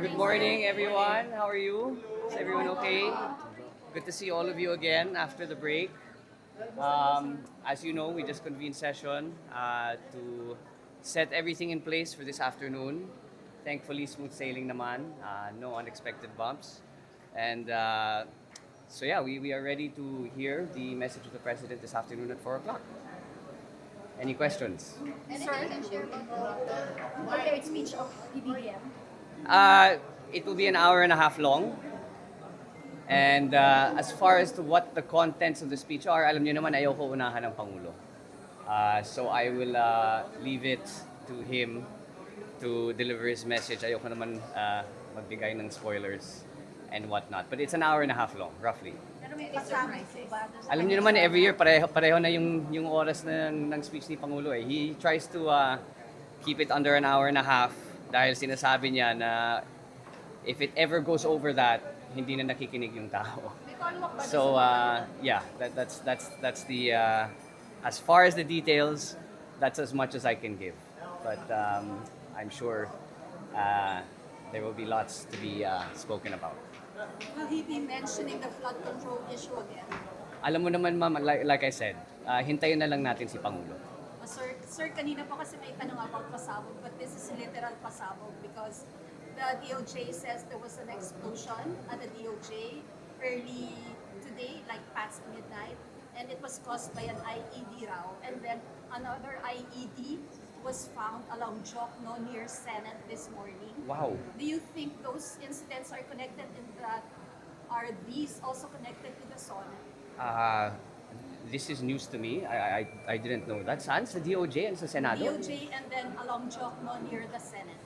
Good morning, everyone. How are you? Is everyone okay? Good to see all of you again after the break. As you know, we just convened session to set everything in place for this afternoon. Thankfully, smooth sailing naman. No unexpected bumps. And so yeah, we are ready to hear the message of the President this afternoon at 4 o'clock. Any questions? Anything you can share about the prepared speech of PBBM? Uh, it will be an hour and a half long. And as far as to what the contents of the speech are, alam niyo naman ayoko unahan ng Pangulo. So I will leave it to him to deliver his message. Ayoko naman magbigay ng spoilers and whatnot. But it's an hour and a half long, roughly. Pero may kasama po ba doon sa Alam niyo naman, every year pareho na yung oras ng speech ni Pangulo eh. He tries to keep it under an hour and a half dahil sinasabi niya na if it ever goes over that, hindi na nakikinig yung tao. May follow-up ba So yeah, that's the as far as the details, that's as much as I can give. But I'm sure there will be lots to be spoken about. Will he be mentioning the flood control issue again? Alam mo naman ma'am, like I said, hintayin na lang natin si Pangulo. Sir, kanina po kasi may tanong about pasabog, but this is literal pasabog because the DOJ says there was an explosion at the DOJ early today, like past midnight, and it was caused by an IED raw. And then another IED was found along Jokno near Senate this morning. Wow. Do you think those incidents are connected in that? Are these also connected to the SONA? This is news to me. I didn't know that. Saan? Sa DOJ and sa Senado? DOJ and then along Jokno near the Senate.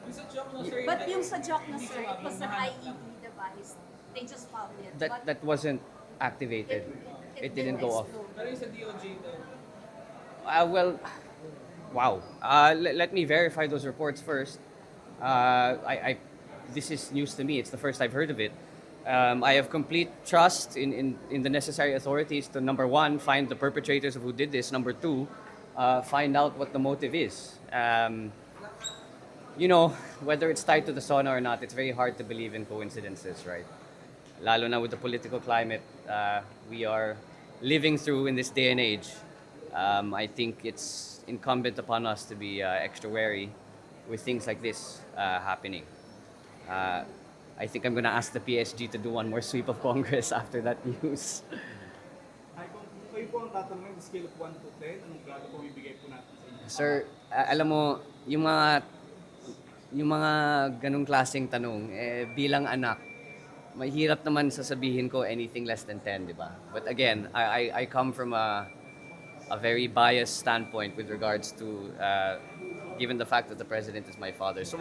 Yung sa joke no, sir, But yung sa Jokno, sir, it was an IED device. They just found it. But That wasn't activated. It didn't go off. explode. pero yung sa DOJ daw. Well, wow. Let me verify those reports first. This is news to me. It's the first I've heard of it. I have complete trust in the necessary authorities to, number one, find the perpetrators of who did this. Number two, find out what the motive is. You know, whether it's tied to the SONA or not, it's very hard to believe in coincidences, right? Lalo na with the political climate we are living through in this day and age. I think it's incumbent upon us to be extra wary with things like this happening. I think I'm gonna ask the PSG to do one more sweep of Congress after that news. Ay, kung kayo po ang tatanungin, scale of 1 to 10, anong grado po ibigay po natin sa inyo? Sir, alam mo, yung mga ganong klaseng tanong, bilang anak, mahirap naman sasabihin ko anything less than 10, di ba? But again, I come from a very biased standpoint with regards to, given the fact that the president is my father. So,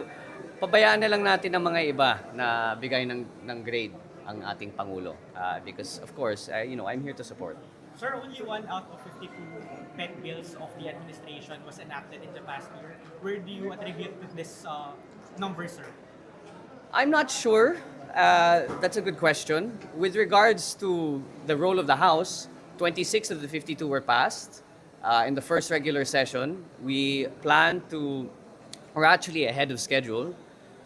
pabayaan na lang natin ang mga iba na bigay ng grade ang ating Pangulo. Because, of course, I'm here to support. Sir, only one out of 52 pet bills of the administration was enacted in the past year. Where do you attribute this number, sir? I'm not sure. That's a good question. With regards to the role of the House, 26 of the 52 were passed. In the first regular session, we plan to, we're actually ahead of schedule.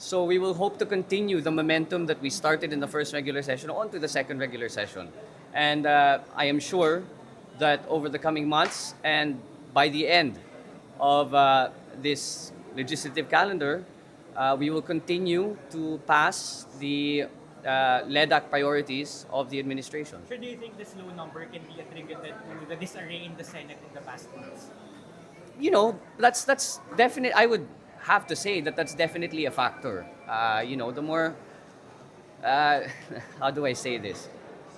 So we will hope to continue the momentum that we started in the first regular session on to the second regular session. And I am sure that over the coming months and by the end of this legislative calendar, we will continue to pass the LEDAC priorities of the administration. Sir, do you think this low number can be attributed to the disarray in the Senate in the past months? You know, that's definite. I would have to say that that's definitely a factor. The more, how do I say this?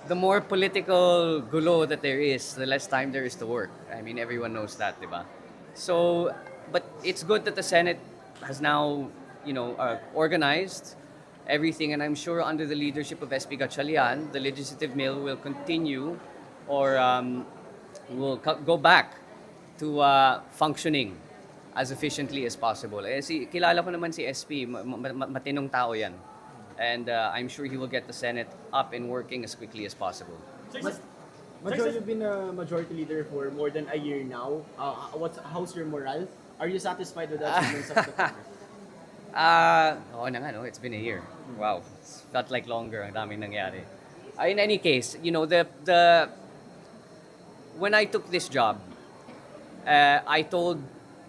The more political gulo that there is, the less time there is to work. I mean, everyone knows that, diba? So, but it's good that the Senate has now, organized everything, and I'm sure under the leadership of SP Gatchalian, the legislative mill will continue or will go back to functioning as efficiently as possible. Kilala ko naman si SP, matinong tao yan. And I'm sure he will get the Senate up and working as quickly as possible. Sir, Major, you've been a majority leader for more than a year now. How's your morale? Are you satisfied with the achievements of the Congress? Oo na nga, no? It's been a year. Wow, it's felt like longer. Ang daming nangyari. In any case, the when I took this job, I told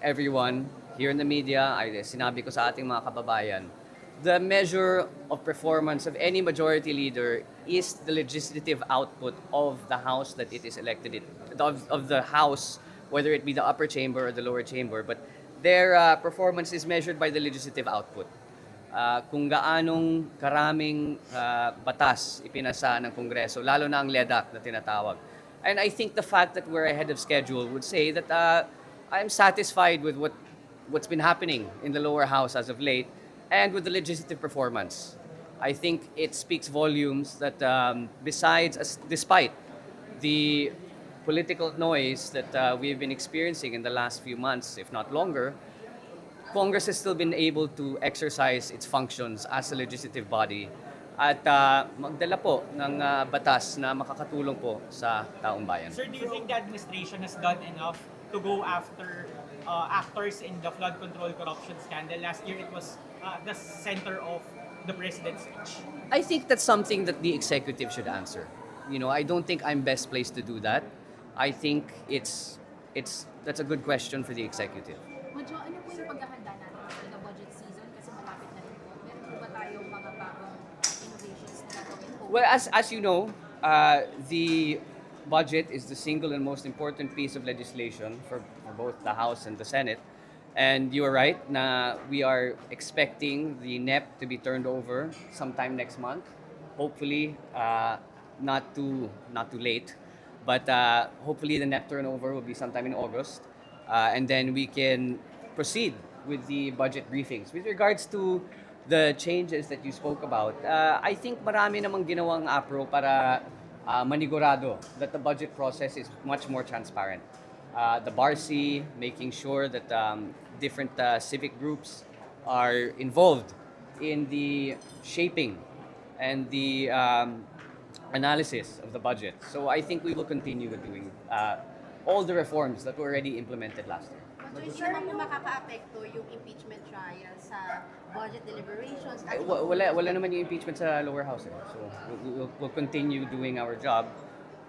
everyone here in the media, sinabi ko sa ating mga kababayan, the measure of performance of any majority leader is the legislative output of the house that it is elected in, of the house, whether it be the upper chamber or the lower chamber. But their performance is measured by the legislative output. Kung gaanong karaming batas ipinasa ng Kongreso, lalo na ang LEDAC na tinatawag. And I think the fact that we're ahead of schedule would say that I'm satisfied with what's been happening in the lower house as of late and with the legislative performance. I think it speaks volumes that despite the political noise that we've been experiencing in the last few months, if not longer, Congress has still been able to exercise its functions as a legislative body at magdala po ng batas na makakatulong po sa taong bayan. Sir, do you think the administration has done enough to go after actors in the flood control corruption scandal? Last year, it was the center of the president's speech. I think that's something that the executive should answer. I don't think I'm best placed to do that. I think that's a good question for the executive. Medyo ano po yung paghahanda natin for the budget season kasi malapit na rin po. Meron po ba tayong mga bagong innovations na gagawin po? Well, as you know, the budget is the single and most important piece of legislation for both the House and the Senate. And you are right na we are expecting the NEP to be turned over sometime next month. Hopefully, not too late. But hopefully the NEP turnover will be sometime in August. And then we can proceed with the budget briefings. With regards to the changes that you spoke about, I think marami namang ginawang APRO para manigurado that the budget process is much more transparent. The BARC, making sure that different civic groups are involved in the shaping and the analysis of the budget. So I think we will continue doing all the reforms that were already implemented last year. So, hindi naman po makaka-apekto yung impeachment trial sa budget deliberations? Wala naman yung impeachment sa lower house. So we'll continue doing our job.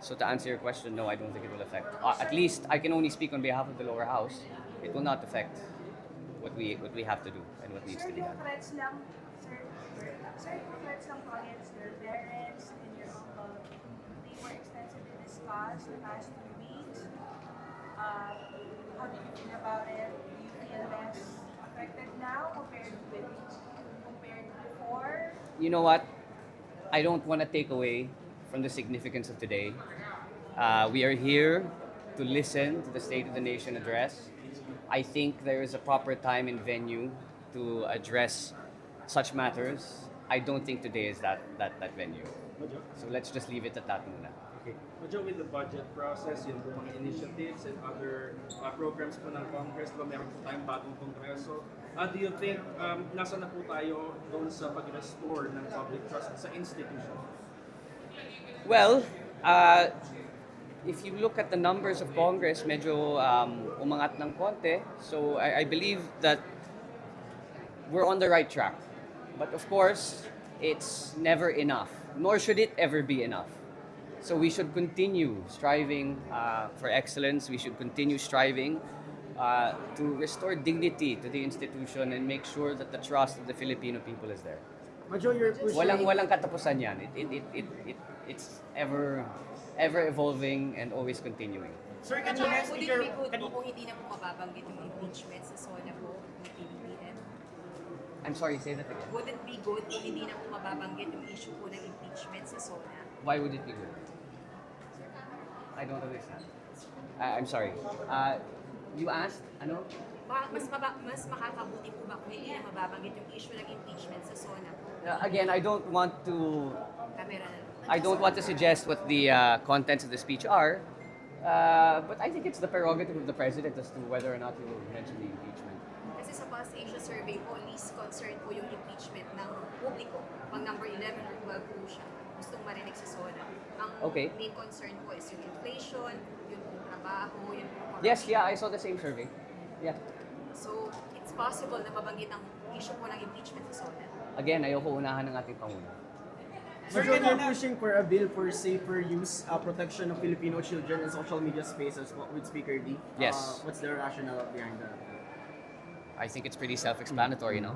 So to answer your question, no, I don't think it will affect. At least I can only speak on behalf of the lower house. It will not affect what we have to do and what needs to be done. Threats lang, sir, yung threats lang po against your parents and your uncle, they were extensively discussed the past 2 weeks. How do you feel about it? Do you feel less affected now compared to before? You know what? I don't want to take away from the significance of today. We are here to listen to the State of the Nation address. I think there is a proper time and venue to address such matters. I don't think today is that venue. So let's just leave it at that muna. Okay. Medyo with the budget process, yun po mga initiatives and other programs po ng Congress, diba meron po tayong bagong Kongreso. Do you think nasa na po tayo doon sa pag-restore ng public trust sa institution? Well, if you look at the numbers of Congress, medyo umangat ng konti. So I believe that we're on the right track. But of course, it's never enough, nor should it ever be enough. So we should continue striving for excellence. We should continue striving to restore dignity to the institution and make sure that the trust of the Filipino people is there. Medyo you're pushing... Walang katapusan yan. It's ever evolving and always continuing. Sir, Would kanina, it speaker, be good po kung hindi na po mababanggit yung impeachment sa SONA po ng PBBM? I'm sorry, say that again. Would it be good kung hindi na po mababanggit yung issue po ng impeachment sa SONA? Why would it be good? I don't understand. I'm sorry. You asked, ano? Mas makakabuti po ba kung hindi na mababanggit yung issue ng impeachment sa SONA po? Again, I don't want to Kamera na. I don't want to suggest what the contents of the speech are, but I think it's the prerogative of the president as to whether or not he will mention the impeachment. Kasi sa Pulse Asia survey po, least concerned po yung impeachment ng publiko. Pang number 11 or 12 po siya. Gustong marinig sa SONA. Ang Okay. main concern po is yung inflation, yung pong trabaho, yung pong Yes, yeah, I saw the same survey. Yeah. So, it's possible na mabanggit ang issue po ng impeachment sa SONA? Again, ayoko unahan ng ating Pangulo. So you're pushing for a bill for safer use, protection of Filipino children in social media spaces with Speaker D. Yes. What's the rationale behind that? I think it's pretty self-explanatory, no?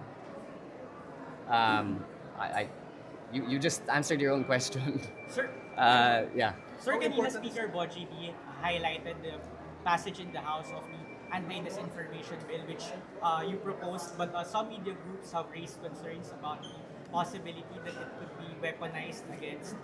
You just answered your own question. Sir, Yeah. Sir, kanina Speaker Boji B highlighted the passage in the House of the anti-disinformation bill which you proposed, but some media groups have raised concerns about the possibility that it could be weaponized against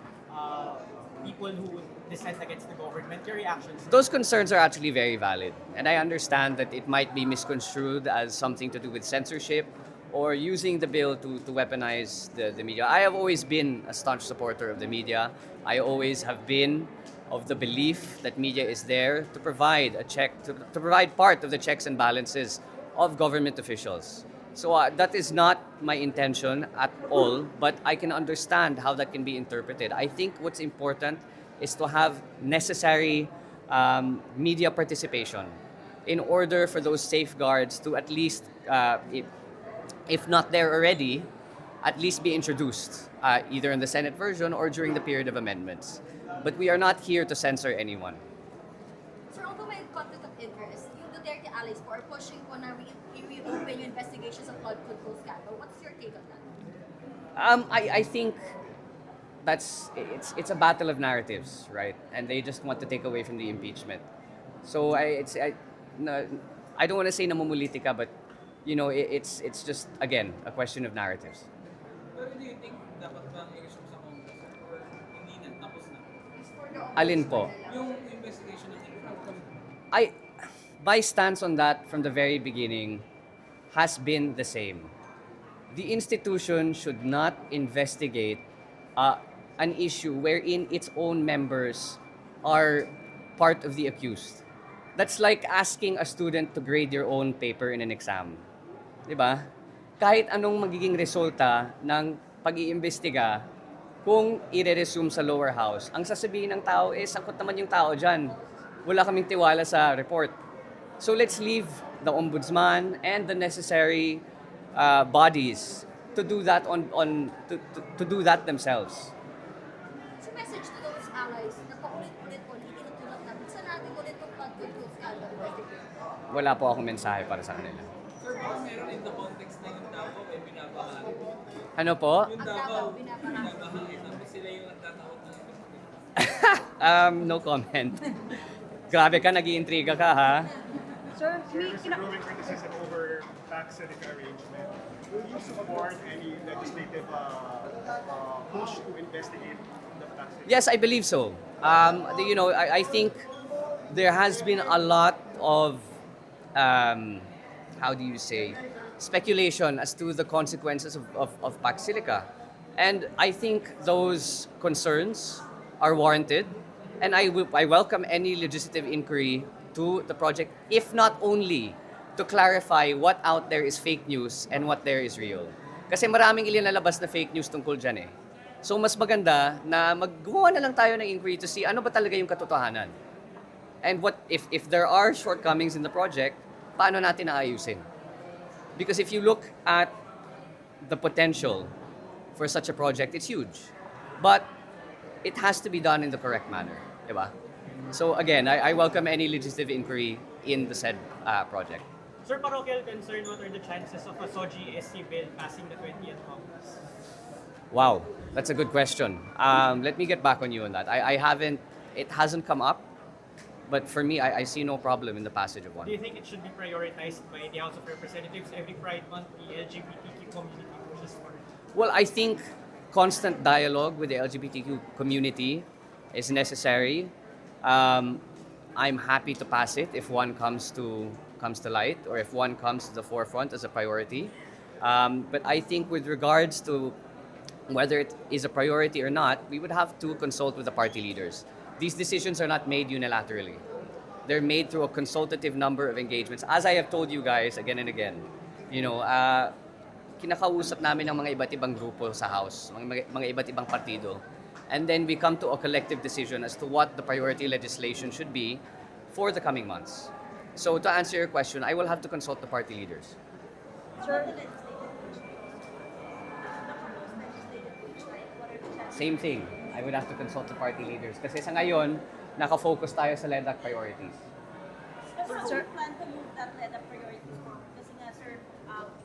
people who dissent against the government. Your reactions? Those concerns are actually very valid, and I understand that it might be misconstrued as something to do with censorship or using the bill to weaponize the media. I have always been a staunch supporter of the media. I always have been of the belief that media is there to provide a check, to provide part of the checks and balances of government officials. So that is not my intention at all, but I can understand how that can be interpreted. I think what's important is to have necessary media participation in order for those safeguards to at least, if not there already, at least be introduced, either in the Senate version or during the period of amendments. But we are not here to censor anyone. Sir, although may conflict of interest, yung Duterte allies po are pushing po na reopen yung investigations of flood control scandal. What's your take on that? I think it's a battle of narratives, right? And they just want to take away from the impeachment. So no, I don't want to say namumulitika, but you know, it's just again a question of narratives. Pero do you think dapat bang i-resume sa Congress or hindi na, tapos na? Alin po? Yung investigation ng infra. My stance on that from the very beginning has been the same. The institution should not investigate an issue wherein its own members are part of the accused. That's like asking a student to grade your own paper in an exam. 'Di ba? Kahit anong magiging resulta ng pag-iimbestiga, kung i-resume sa lower house, ang sasabihin ng tao is, sangkot naman yung tao dyan. Wala kaming tiwala sa report. So let's leave the ombudsman and the necessary bodies to do that to do that themselves. So message to those allies na paulit-ulit po, hindi tinutulak na, buksan natin ulit yung flood control scandal investigation. Wala po akong mensahe para sa kanila. Sir, baka meron in the context na yung Davao ay binabahagi. Ano po? Yung Ang Davao, Davao, binabahagi. binabahagi. Tapos sila yung nagtatawag ng investigation. No comment. Grabe ka, nag-iintriga ka ha. Sir, There's a growing criticism over tax credit arrangement. Will you support any legislative push to investigate the tax credit? Yes, I believe so. You know, I think there has been a lot of, how do you say, speculation as to the consequences of Pax Silica. And I think those concerns are warranted. And I welcome any legislative inquiry to the project, if not only to clarify what out there is fake news and what there is real. Kasi maraming ilinalabas na fake news tungkol dyan eh. So mas maganda na maggumawa na lang tayo ng inquiry to see ano ba talaga yung katotohanan. And what if there are shortcomings in the project, paano natin naayusin? Because if you look at the potential for such a project, it's huge. But it has to be done in the correct manner, diba? So again, I welcome any legislative inquiry in the said project. Sir, parochial concern, what are the chances of a SOGI-SC bill passing the 20th Congress? Wow, that's a good question. Let me get back on you on that. It hasn't come up, but for me, I see no problem in the passage of one. Do you think it should be prioritized by the House of Representatives? Every Pride Month, the LGBTQ community pushes for it. Well, I think constant dialogue with the LGBTQ community is necessary. I'm happy to pass it if one comes to light or if one comes to the forefront as a priority. But I think with regards to whether it is a priority or not, we would have to consult with the party leaders. These decisions are not made unilaterally. They're made through a consultative number of engagements. As I have told you guys again and again, you know, kinakausap namin ng mga iba't ibang grupo sa House, mga iba't ibang partido. And then we come to a collective decision as to what the priority legislation should be for the coming months. So to answer your question, I will have to consult the party leaders. same thing. I would have to consult the party leaders. Kasi sa ngayon, nakafocus tayo sa LEDAC priorities. How do you plan to move that lead up priorities forward? Kasi nga, sir,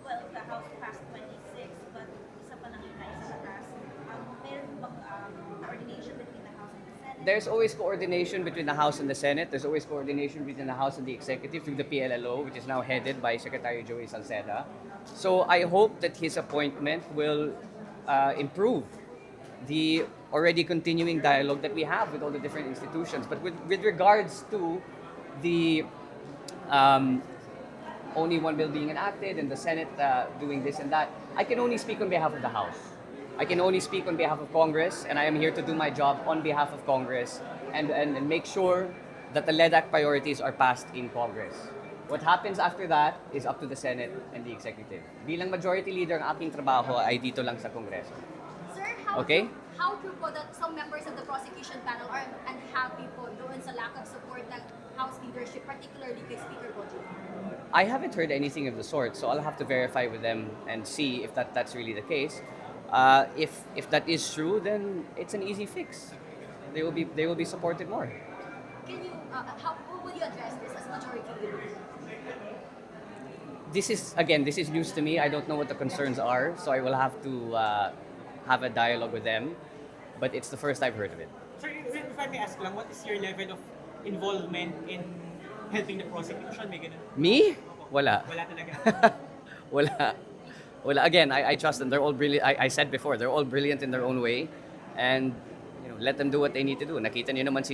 well, the House passed 26, but isa pa nang isa sa taas. Meron bang coordination between the House and the Senate? There's always coordination between the House and the Senate. There's always coordination between the House and the Executive through the PLLO, which is now headed by Secretary Joey Salceda. So I hope that his appointment will improve the already continuing dialogue that we have with all the different institutions. But with regards to the only one bill being enacted and the Senate doing this and that, I can only speak on behalf of the House. I can only speak on behalf of Congress, and I am here to do my job on behalf of Congress and make sure that the LEDAC priorities are passed in Congress. What happens after that is up to the Senate and the Executive. Bilang majority leader, ang aking trabaho ay dito lang sa Kongreso. Sir, how Okay? how true po that some members of the prosecution panel are unhappy po doon sa lack of support ng House leadership, particularly kay Speaker Boji? I haven't heard anything of the sort, so I'll have to verify with them and see if that's really the case. If that is true, then it's an easy fix. They will be supported more. Can you, how will you address this as majority leader? This is news to me. I don't know what the concerns are, so I will have to have a dialogue with them. But it's the first I've heard of it. Sir, if I may ask lang, what is your level of involvement in helping the prosecution? May ganun? Me? Wala. Wala talaga. Wala. Again, I trust them. They're all brilliant. I said before, they're all brilliant in their own way, and let them do what they need to do. Nakita niyo naman si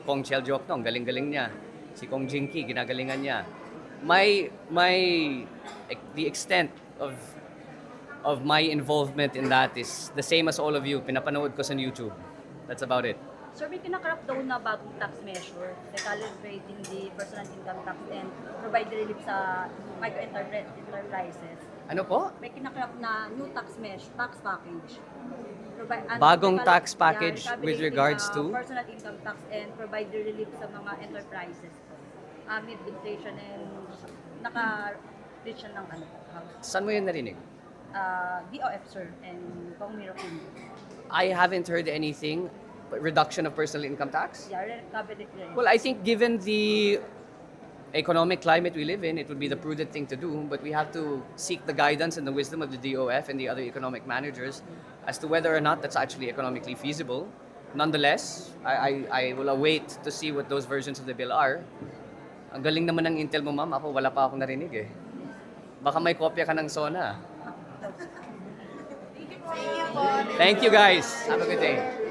Kong Chel Joknong, galing-galing niya. Si Kong Jinky, ginagalingan niya. The extent of my involvement in that is the same as all of you. Pinapanood ko sa YouTube. That's about it. Sir, may kinakrap daw na bagong tax measure, recalibrating the personal income tax and provide relief sa micro-enterprises. Ano po? May kinakrap na new tax package. Bagong tax package with recalibrating, regards to? Personal income tax and provide relief sa mga enterprises po. Amid inflation and naka-reach siya ng house. Saan mo yun narinig? DOF, sir, and Kong Mirapin. I haven't heard anything. Reduction of personal income tax? Yeah, cabinet relief. Well, I think given the economic climate we live in, it would be the prudent thing to do, but we have to seek the guidance and the wisdom of the DOF and the other economic managers as to whether or not that's actually economically feasible. Nonetheless, I will await to see what those versions of the bill are. Ang galing naman ng intel mo, ma'am. Ako, wala pa akong narinig eh. Baka may kopya ka ng SONA. Thank you guys. Have a good day.